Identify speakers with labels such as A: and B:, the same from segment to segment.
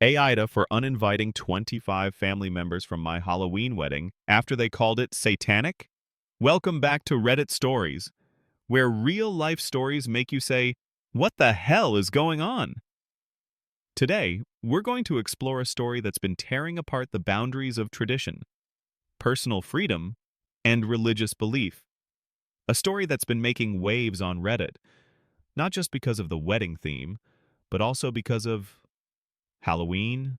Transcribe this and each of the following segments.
A: AITA for uninviting 25 family members from my Halloween wedding after they called it satanic? Welcome back to Reddit Stories, where real-life stories make you say, "What the hell is going on?" Today, we're going to explore a story that's been tearing apart the boundaries of tradition, personal freedom, and religious belief. A story that's been making waves on Reddit, not just because of the wedding theme, but also because of Halloween,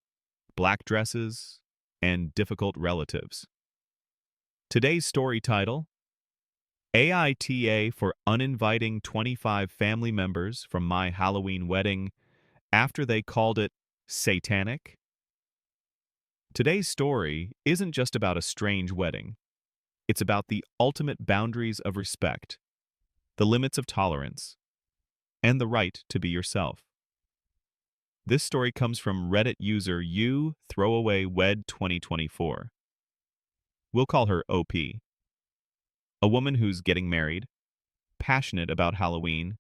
A: black dresses, and difficult relatives. Today's story title: AITA for uninviting 25 family members from my Halloween wedding after they called it satanic. Today's story isn't just about a strange wedding. It's about the ultimate boundaries of respect, the limits of tolerance, and the right to be yourself. This story comes from Reddit user u_throwaway_wed2024. We'll call her OP. A woman who's getting married, passionate about Halloween,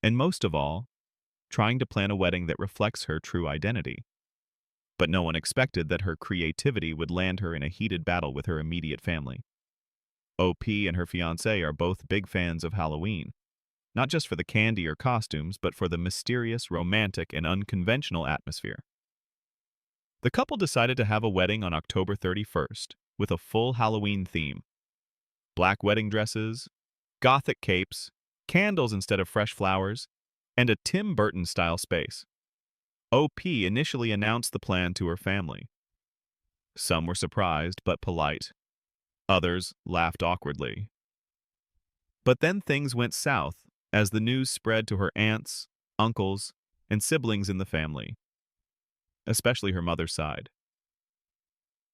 A: and most of all, trying to plan a wedding that reflects her true identity. But no one expected that her creativity would land her in a heated battle with her immediate family. OP and her fiancé are both big fans of Halloween, not just for the candy or costumes, but for the mysterious, romantic, and unconventional atmosphere. The couple decided to have a wedding on October 31st with a full Halloween theme. Black wedding dresses, gothic capes, candles instead of fresh flowers, and a Tim Burton-style space. OP initially announced the plan to her family. Some were surprised but polite. Others laughed awkwardly. But then things went south as the news spread to her aunts, uncles, and siblings in the family, especially her mother's side.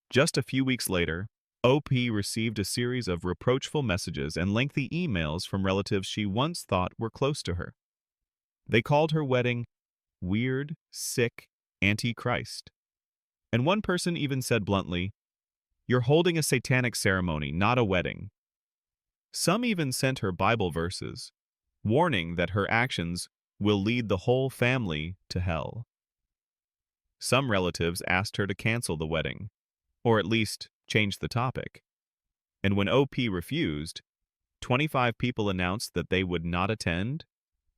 A: Just a few weeks later, OP received a series of reproachful messages and lengthy emails from relatives she once thought were close to her. They called her wedding weird, sick, anti-Christ. And one person even said bluntly, "You're holding a satanic ceremony, not a wedding." Some even sent her Bible verses, warning that her actions will lead the whole family to hell. Some relatives asked her to cancel the wedding, or at least change the topic. And when OP refused, 25 people announced that they would not attend,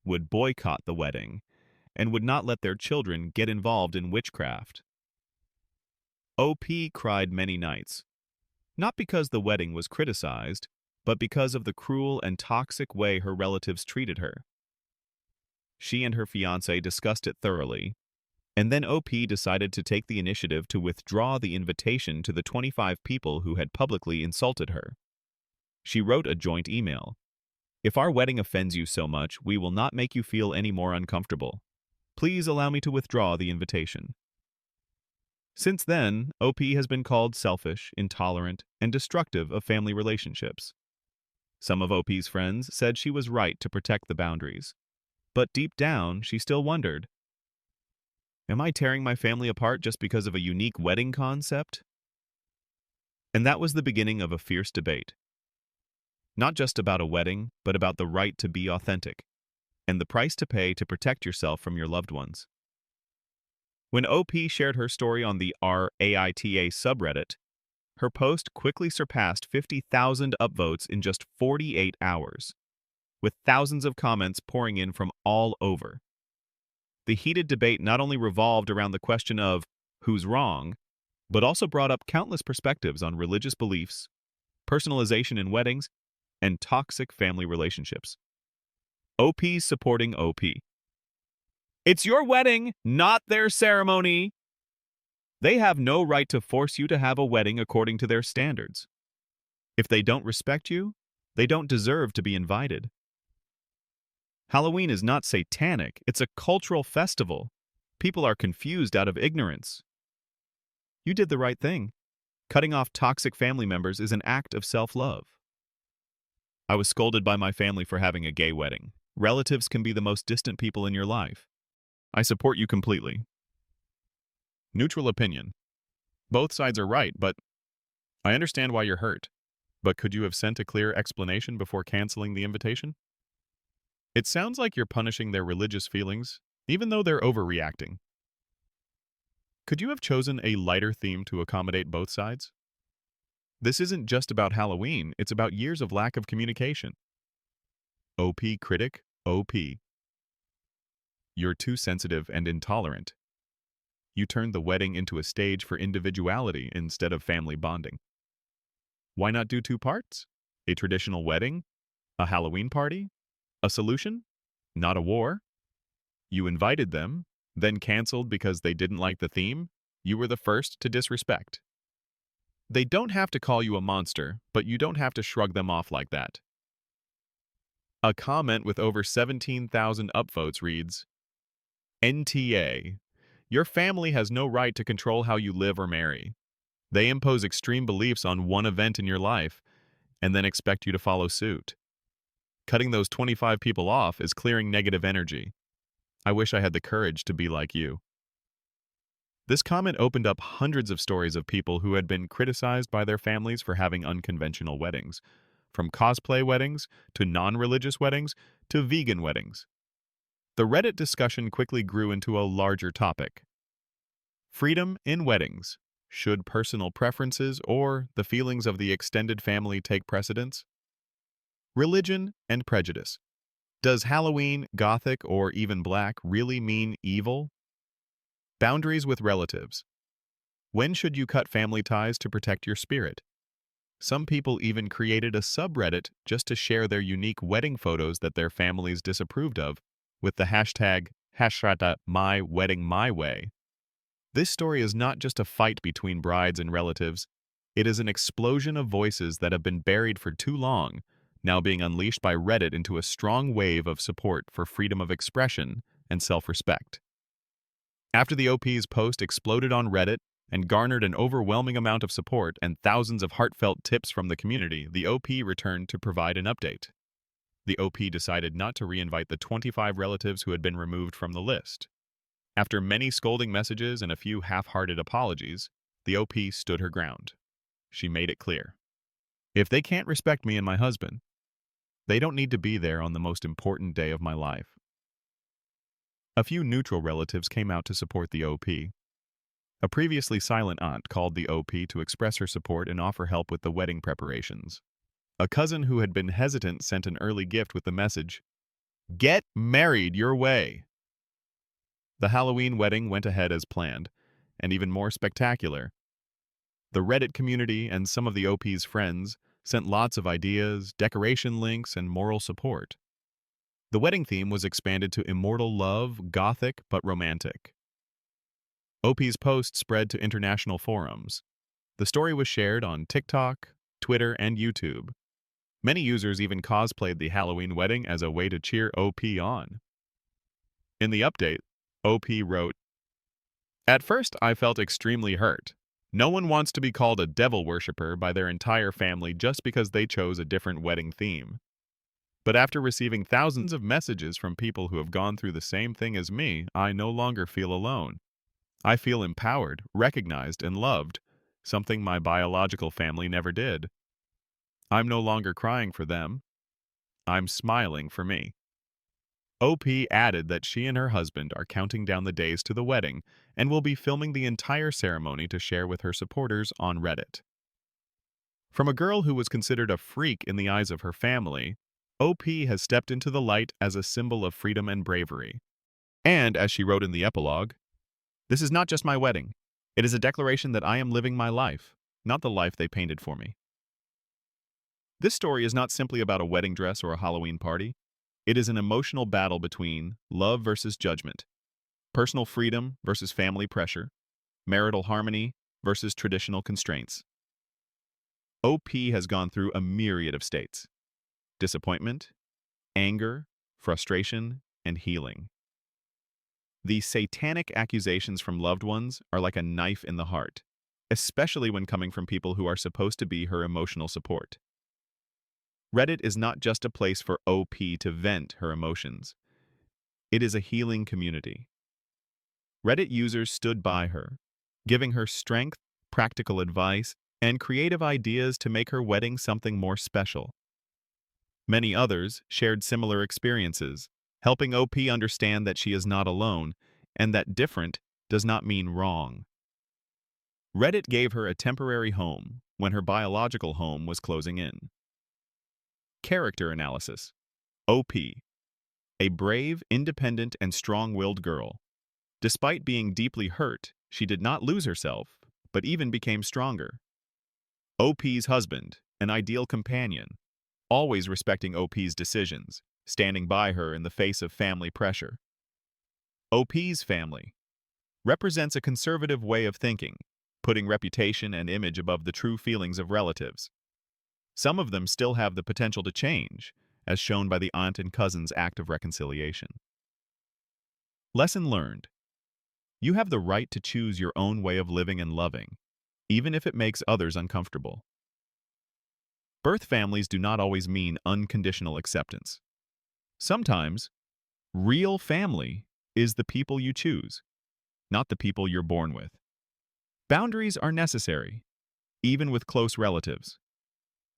A: would boycott the wedding, and would not let their children get involved in witchcraft. OP cried many nights, not because the wedding was criticized, but because of the cruel and toxic way her relatives treated her. She and her fiancé discussed it thoroughly, and then OP decided to take the initiative to withdraw the invitation to the 25 people who had publicly insulted her. She wrote a joint email. "If our wedding offends you so much, we will not make you feel any more uncomfortable. Please allow me to withdraw the invitation." Since then, OP has been called selfish, intolerant, and destructive of family relationships. Some of OP's friends said she was right to protect the boundaries, but deep down, she still wondered, am I tearing my family apart just because of a unique wedding concept? And that was the beginning of a fierce debate. Not just about a wedding, but about the right to be authentic, and the price to pay to protect yourself from your loved ones. When OP shared her story on the AITA subreddit, her post quickly surpassed 50,000 upvotes in just 48 hours, with thousands of comments pouring in from all over. The heated debate not only revolved around the question of who's wrong, but also brought up countless perspectives on religious beliefs, personalization in weddings, and toxic family relationships. OP's supporting OP. It's your wedding, not their ceremony. They have no right to force you to have a wedding according to their standards. If they don't respect you, they don't deserve to be invited. Halloween is not satanic, it's a cultural festival. People are confused out of ignorance. You did the right thing. Cutting off toxic family members is an act of self-love. I was scolded by my family for having a gay wedding. Relatives can be the most distant people in your life. I support you completely. Neutral opinion. Both sides are right, but I understand why you're hurt. But could you have sent a clear explanation before canceling the invitation? It sounds like you're punishing their religious feelings, even though they're overreacting. Could you have chosen a lighter theme to accommodate both sides? This isn't just about Halloween, it's about years of lack of communication. OP critic, OP. You're too sensitive and intolerant. You turned the wedding into a stage for individuality instead of family bonding. Why not do two parts? A traditional wedding? A Halloween party? A solution? Not a war? You invited them, then canceled because they didn't like the theme? You were the first to disrespect. They don't have to call you a monster, but you don't have to shrug them off like that. A comment with over 17,000 upvotes reads, NTA. Your family has no right to control how you live or marry. They impose extreme beliefs on one event in your life and then expect you to follow suit. Cutting those 25 people off is clearing negative energy. I wish I had the courage to be like you. This comment opened up hundreds of stories of people who had been criticized by their families for having unconventional weddings, from cosplay weddings to non-religious weddings to vegan weddings. The Reddit discussion quickly grew into a larger topic. Freedom in weddings. Should personal preferences or the feelings of the extended family take precedence? Religion and prejudice. Does Halloween, Gothic, or even Black really mean evil? Boundaries with relatives. When should you cut family ties to protect your spirit? Some people even created a subreddit just to share their unique wedding photos that their families disapproved of, with the hashtag #MyWeddingMyWay. This story is not just a fight between brides and relatives. It is an explosion of voices that have been buried for too long, now being unleashed by Reddit into a strong wave of support for freedom of expression and self-respect. After the OP's post exploded on Reddit and garnered an overwhelming amount of support and thousands of heartfelt tips from the community, the OP returned to provide an update. The OP decided not to reinvite the 25 relatives who had been removed from the list. After many scolding messages and a few half-hearted apologies, the OP stood her ground. She made it clear. If they can't respect me and my husband, they don't need to be there on the most important day of my life. A few neutral relatives came out to support the OP. A previously silent aunt called the OP to express her support and offer help with the wedding preparations. A cousin who had been hesitant sent an early gift with the message, "Get married your way." The Halloween wedding went ahead as planned, and even more spectacular. The Reddit community and some of the OP's friends sent lots of ideas, decoration links, and moral support. The wedding theme was expanded to immortal love, gothic but romantic. OP's post spread to international forums. The story was shared on TikTok, Twitter, and YouTube. Many users even cosplayed the Halloween wedding as a way to cheer OP on. In the update, OP wrote, "At first, I felt extremely hurt. No one wants to be called a devil worshiper by their entire family just because they chose a different wedding theme. But after receiving thousands of messages from people who have gone through the same thing as me, I no longer feel alone. I feel empowered, recognized, and loved, something my biological family never did. I'm no longer crying for them. I'm smiling for me." OP added that she and her husband are counting down the days to the wedding and will be filming the entire ceremony to share with her supporters on Reddit. From a girl who was considered a freak in the eyes of her family, OP has stepped into the light as a symbol of freedom and bravery. And, as she wrote in the epilogue, "This is not just my wedding. It is a declaration that I am living my life, not the life they painted for me." This story is not simply about a wedding dress or a Halloween party. It is an emotional battle between love versus judgment, personal freedom versus family pressure, marital harmony versus traditional constraints. OP has gone through a myriad of states: disappointment, anger, frustration, and healing. The satanic accusations from loved ones are like a knife in the heart, especially when coming from people who are supposed to be her emotional support. Reddit is not just a place for OP to vent her emotions. It is a healing community. Reddit users stood by her, giving her strength, practical advice, and creative ideas to make her wedding something more special. Many others shared similar experiences, helping OP understand that she is not alone and that different does not mean wrong. Reddit gave her a temporary home when her biological home was closing in. Character analysis. OP. A brave, independent, and strong-willed girl. Despite being deeply hurt, she did not lose herself, but even became stronger. OP's husband, an ideal companion, always respecting OP's decisions, standing by her in the face of family pressure. OP's family represents a conservative way of thinking, putting reputation and image above the true feelings of relatives. Some of them still have the potential to change, as shown by the aunt and cousin's act of reconciliation. Lesson learned. You have the right to choose your own way of living and loving, even if it makes others uncomfortable. Birth families do not always mean unconditional acceptance. Sometimes, real family is the people you choose, not the people you're born with. Boundaries are necessary, even with close relatives.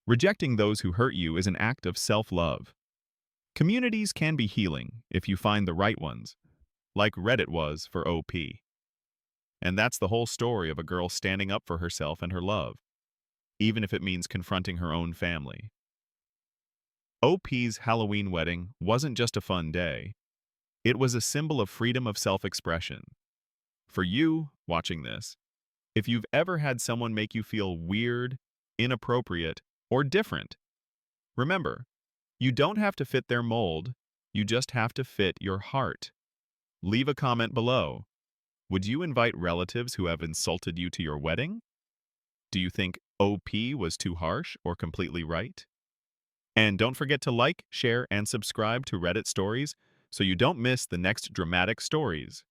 A: Rejecting those who hurt you is an act of self-love. Communities can be healing if you find the right ones, like Reddit was for OP. And that's the whole story of a girl standing up for herself and her love, even if it means confronting her own family. OP's Halloween wedding wasn't just a fun day. It was a symbol of freedom of self-expression. For you, watching this, if you've ever had someone make you feel weird, inappropriate, or different, remember, you don't have to fit their mold, you just have to fit your heart. Leave a comment below. Would you invite relatives who have insulted you to your wedding? Do you think OP was too harsh or completely right? And don't forget to like, share, and subscribe to Reddit Stories so you don't miss the next dramatic stories.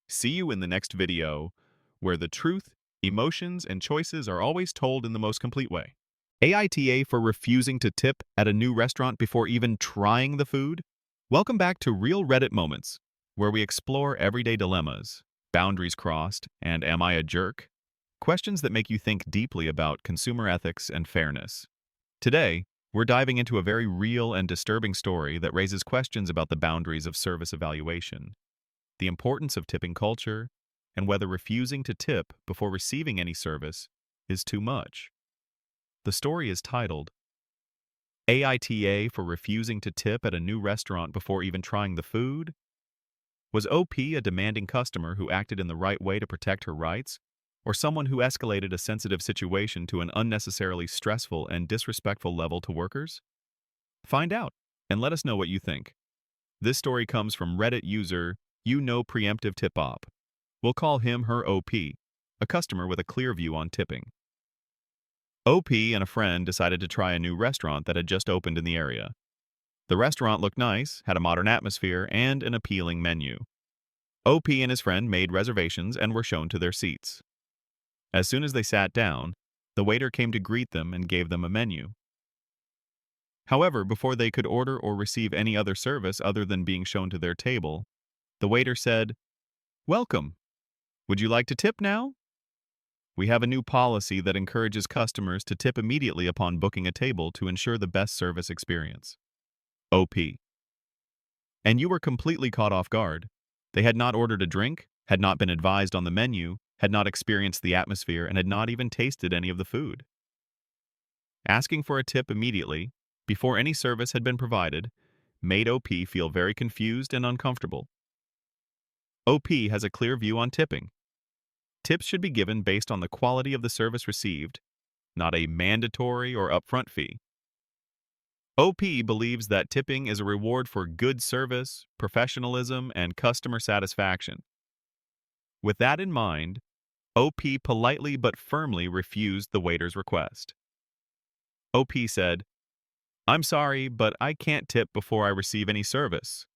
A: See you in the next video, where the truth, emotions, and choices are always told in the most complete way. AITA for refusing to tip at a new restaurant before even trying the food? Welcome back to Real Reddit Moments, where we explore everyday dilemmas, boundaries crossed, and am I a jerk? Questions that make you think deeply about consumer ethics and fairness. Today, we're diving into a very real and disturbing story that raises questions about the boundaries of service evaluation, the importance of tipping culture, and whether refusing to tip before receiving any service is too much. The story is titled, AITA for refusing to tip at a new restaurant before even trying the food? Was OP a demanding customer who acted in the right way to protect her rights, or someone who escalated a sensitive situation to an unnecessarily stressful and disrespectful level to workers? Find out, and let us know what you think. This story comes from Reddit user Preemptive Tip Op. We'll call him her OP, a customer with a clear view on tipping. OP and a friend decided to try a new restaurant that had just opened in the area. The restaurant looked nice, had a modern atmosphere, and an appealing menu. OP and his friend made reservations and were shown to their seats. As soon as they sat down, the waiter came to greet them and gave them a menu. However, before they could order or receive any other service other than being shown to their table, the waiter said, "Welcome. Would you like to tip now? We have a new policy that encourages customers to tip immediately upon booking a table to ensure the best service experience." OP. And you were completely caught off guard. They had not ordered a drink, had not been advised on the menu, had not experienced the atmosphere, and had not even tasted any of the food. Asking for a tip immediately, before any service had been provided, made OP feel very confused and uncomfortable. OP has a clear view on tipping. Tips should be given based on the quality of the service received, not a mandatory or upfront fee. OP believes that tipping is a reward for good service, professionalism, and customer satisfaction. With that in mind, OP politely but firmly refused the waiter's request. OP said, "I'm sorry, but I can't tip before I receive any service.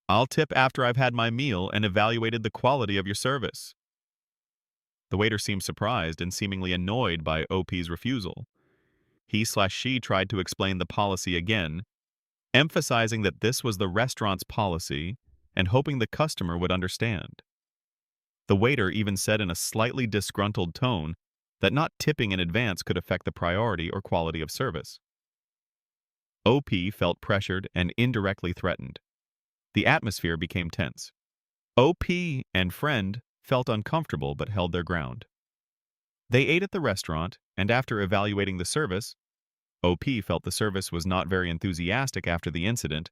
A: I'll tip after I've had my meal and evaluated the quality of your service." The waiter seemed surprised and seemingly annoyed by OP's refusal. He/she tried to explain the policy again, emphasizing that this was the restaurant's policy and hoping the customer would understand. The waiter even said in a slightly disgruntled tone that not tipping in advance could affect the priority or quality of service. OP felt pressured and indirectly threatened. The atmosphere became tense. OP and friend felt uncomfortable but held their ground. They ate at the restaurant, and after evaluating the service, OP felt the service was not very enthusiastic after the incident.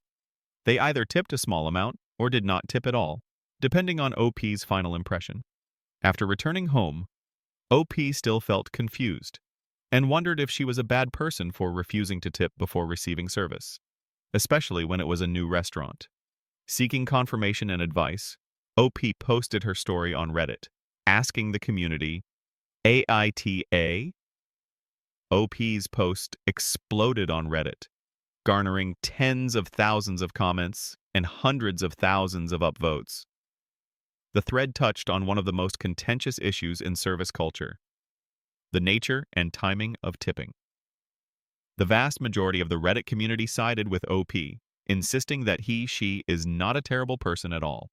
A: They either tipped a small amount or did not tip at all, depending on OP's final impression. After returning home, OP still felt confused and wondered if she was a bad person for refusing to tip before receiving service, especially when it was a new restaurant. Seeking confirmation and advice, OP posted her story on Reddit, asking the community, AITA? OP's post exploded on Reddit, garnering tens of thousands of comments and hundreds of thousands of upvotes. The thread touched on one of the most contentious issues in service culture: the nature and timing of tipping. The vast majority of the Reddit community sided with OP, insisting that she is not a terrible person at all.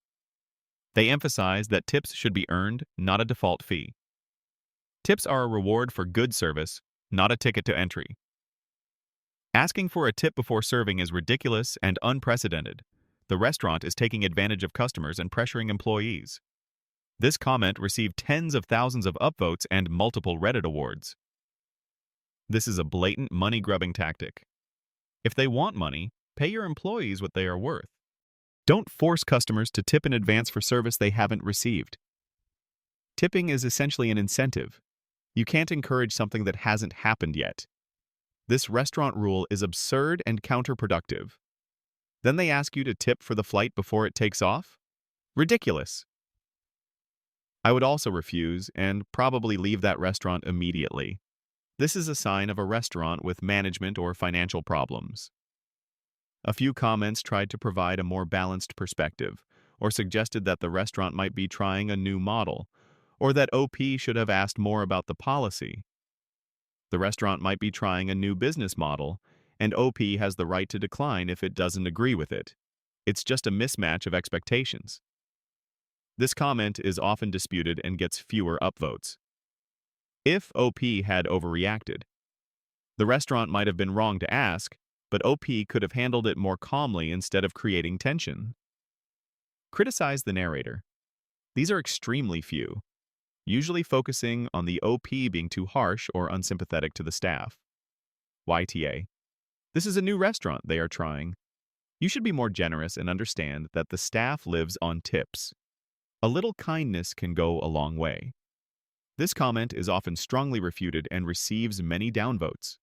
A: They emphasized that tips should be earned, not a default fee. Tips are a reward for good service, not a ticket to entry. Asking for a tip before serving is ridiculous and unprecedented. The restaurant is taking advantage of customers and pressuring employees. This comment received tens of thousands of upvotes and multiple Reddit awards. This is a blatant money-grubbing tactic. If they want money, pay your employees what they are worth. Don't force customers to tip in advance for service they haven't received. Tipping is essentially an incentive. You can't encourage something that hasn't happened yet. This restaurant rule is absurd and counterproductive. Then they ask you to tip for the flight before it takes off? Ridiculous. I would also refuse and probably leave that restaurant immediately. This is a sign of a restaurant with management or financial problems. A few comments tried to provide a more balanced perspective, or suggested that the restaurant might be trying a new model, or that OP should have asked more about the policy. The restaurant might be trying a new business model, and OP has the right to decline if it doesn't agree with it. It's just a mismatch of expectations. This comment is often disputed and gets fewer upvotes. If OP had overreacted, the restaurant might have been wrong to ask, but OP could have handled it more calmly instead of creating tension. Criticize the narrator. These are extremely few, usually focusing on the OP being too harsh or unsympathetic to the staff. YTA. This is a new restaurant they are trying. You should be more generous and understand that the staff lives on tips. A little kindness can go a long way. This comment is often strongly refuted and receives many downvotes.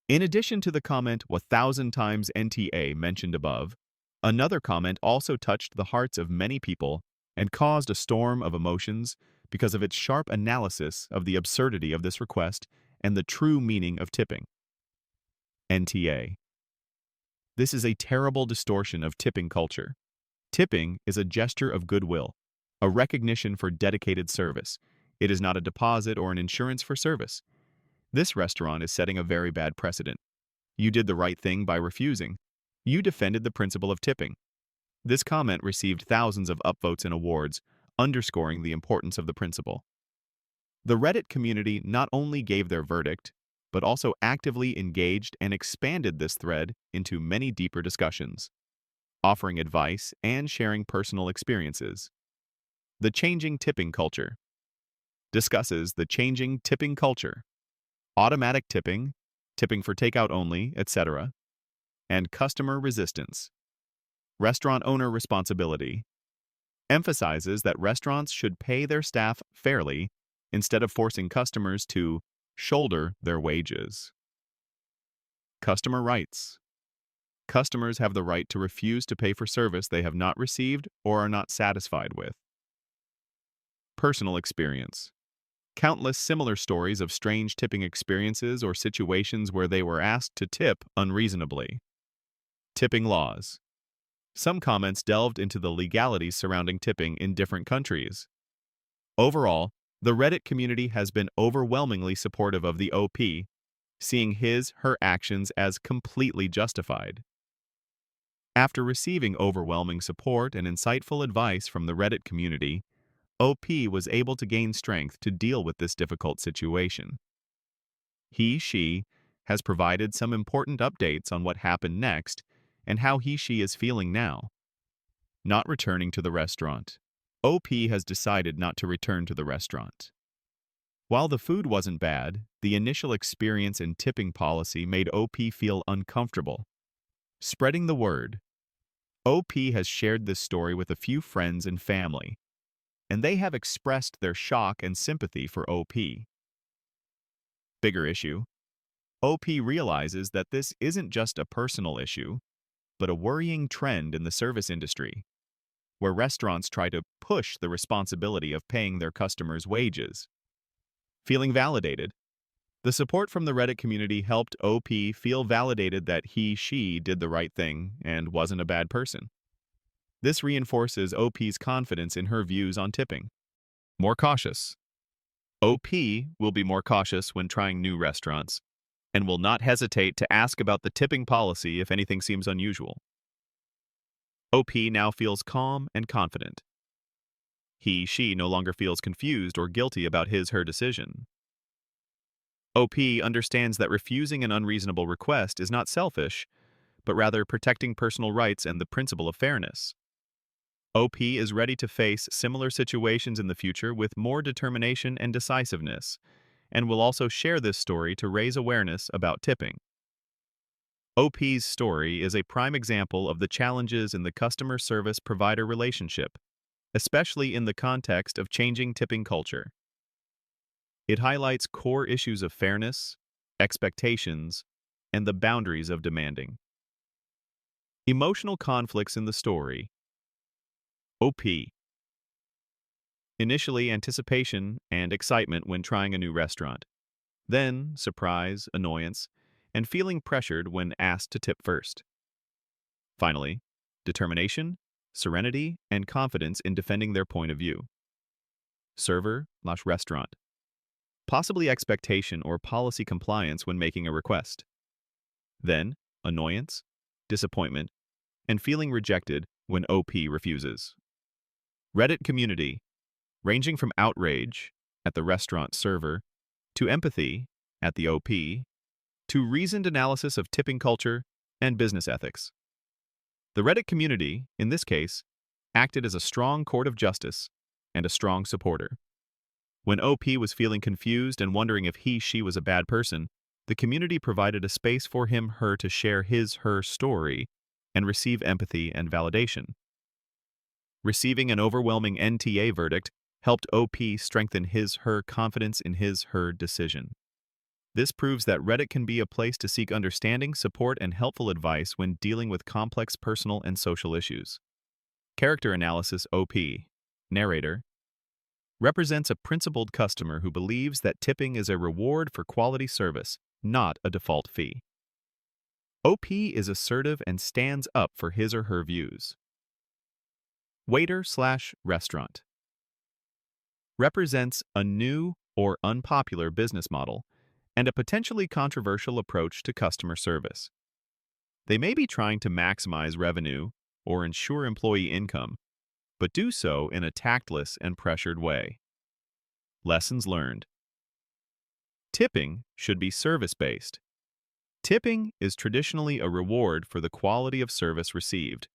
A: In addition to the comment 1,000 times NTA mentioned above, another comment also touched the hearts of many people and caused a storm of emotions because of its sharp analysis of the absurdity of this request and the true meaning of tipping. NTA. This is a terrible distortion of tipping culture. Tipping is a gesture of goodwill, a recognition for dedicated service. It is not a deposit or an insurance for service. This restaurant is setting a very bad precedent. You did the right thing by refusing. You defended the principle of tipping. This comment received thousands of upvotes and awards, underscoring the importance of the principle. The Reddit community not only gave their verdict, but also actively engaged and expanded this thread into many deeper discussions, offering advice and sharing personal experiences. The changing tipping culture discusses the changing tipping culture, automatic tipping, tipping for takeout only, etc., and customer resistance. Restaurant owner responsibility emphasizes that restaurants should pay their staff fairly instead of forcing customers to shoulder their wages. Customer rights. Customers have the right to refuse to pay for service they have not received or are not satisfied with. Personal experience. Countless similar stories of strange tipping experiences or situations where they were asked to tip unreasonably. Tipping laws. Some comments delved into the legalities surrounding tipping in different countries. Overall, the Reddit community has been overwhelmingly supportive of the OP, seeing her actions as completely justified. After receiving overwhelming support and insightful advice from the Reddit community, OP was able to gain strength to deal with this difficult situation. She has provided some important updates on what happened next and how she is feeling now. Not returning to the restaurant. OP has decided not to return to the restaurant. While the food wasn't bad, the initial experience and tipping policy made OP feel uncomfortable. Spreading the word, OP has shared this story with a few friends and family, and they have expressed their shock and sympathy for OP. Bigger issue, OP realizes that this isn't just a personal issue, but a worrying trend in the service industry, where restaurants try to push the responsibility of paying their customers' wages. Feeling validated, the support from the Reddit community helped OP feel validated that she did the right thing and wasn't a bad person. This reinforces OP's confidence in her views on tipping. More cautious. OP will be more cautious when trying new restaurants and will not hesitate to ask about the tipping policy if anything seems unusual. OP now feels calm and confident. She no longer feels confused or guilty about her decision. OP understands that refusing an unreasonable request is not selfish, but rather protecting personal rights and the principle of fairness. OP is ready to face similar situations in the future with more determination and decisiveness, and will also share this story to raise awareness about tipping. OP's story is a prime example of the challenges in the customer service provider relationship, especially in the context of changing tipping culture. It highlights core issues of fairness, expectations, and the boundaries of demanding. Emotional conflicts in the story. OP. Initially, anticipation and excitement when trying a new restaurant. Then, surprise, annoyance, and feeling pressured when asked to tip first. Finally, determination, serenity, and confidence in defending their point of view. Server/restaurant. Possibly expectation or policy compliance when making a request. Then, annoyance, disappointment, and feeling rejected when OP refuses. Reddit community, ranging from outrage at the restaurant server to empathy at the OP to reasoned analysis of tipping culture and business ethics. The Reddit community, in this case, acted as a strong court of justice and a strong supporter. When OP was feeling confused and wondering if she was a bad person, the community provided a space for her to share her story and receive empathy and validation. Receiving an overwhelming NTA verdict helped OP strengthen her confidence in her decision. This proves that Reddit can be a place to seek understanding, support, and helpful advice when dealing with complex personal and social issues. Character analysis. OP, narrator, represents a principled customer who believes that tipping is a reward for quality service, not a default fee. OP is assertive and stands up for his or her views. Waiter/restaurant represents a new or unpopular business model and a potentially controversial approach to customer service. They may be trying to maximize revenue or ensure employee income, but do so in a tactless and pressured way. Lessons learned. Tipping should be service-based. Tipping is traditionally a reward for the quality of service received,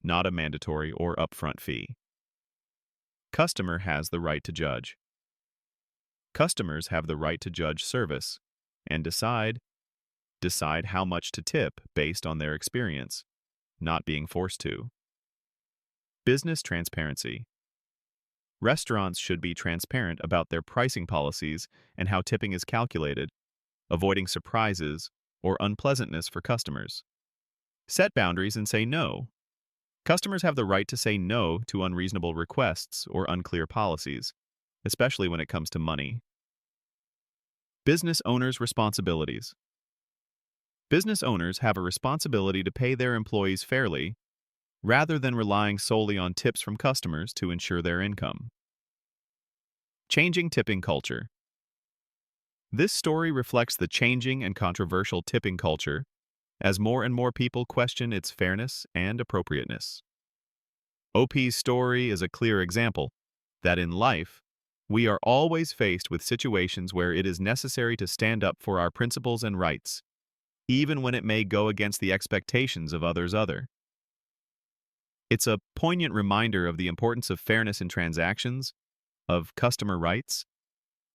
A: not a mandatory or upfront fee. Customer has the right to judge. Customers have the right to judge service and decide how much to tip based on their experience, not being forced to. Business transparency. Restaurants should be transparent about their pricing policies and how tipping is calculated, avoiding surprises or unpleasantness for customers. Set boundaries and say no. Customers have the right to say no to unreasonable requests or unclear policies, especially when it comes to money. Business owners' responsibilities. Business owners have a responsibility to pay their employees fairly, rather than relying solely on tips from customers to ensure their income. Changing tipping culture. This story reflects the changing and controversial tipping culture as more and more people question its fairness and appropriateness. OP's story is a clear example that in life, we are always faced with situations where it is necessary to stand up for our principles and rights, even when it may go against the expectations of others. It's a poignant reminder of the importance of fairness in transactions, of customer rights,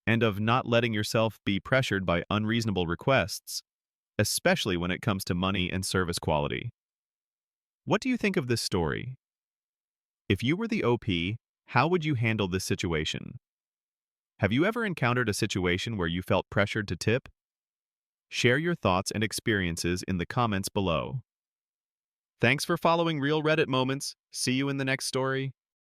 A: and of not letting yourself be pressured by unreasonable requests, especially when it comes to money and service quality. What do you think of this story? If you were the OP, how would you handle this situation? Have you ever encountered a situation where you felt pressured to tip? Share your thoughts and experiences in the comments below. Thanks for following Real Reddit Moments. See you in the next story.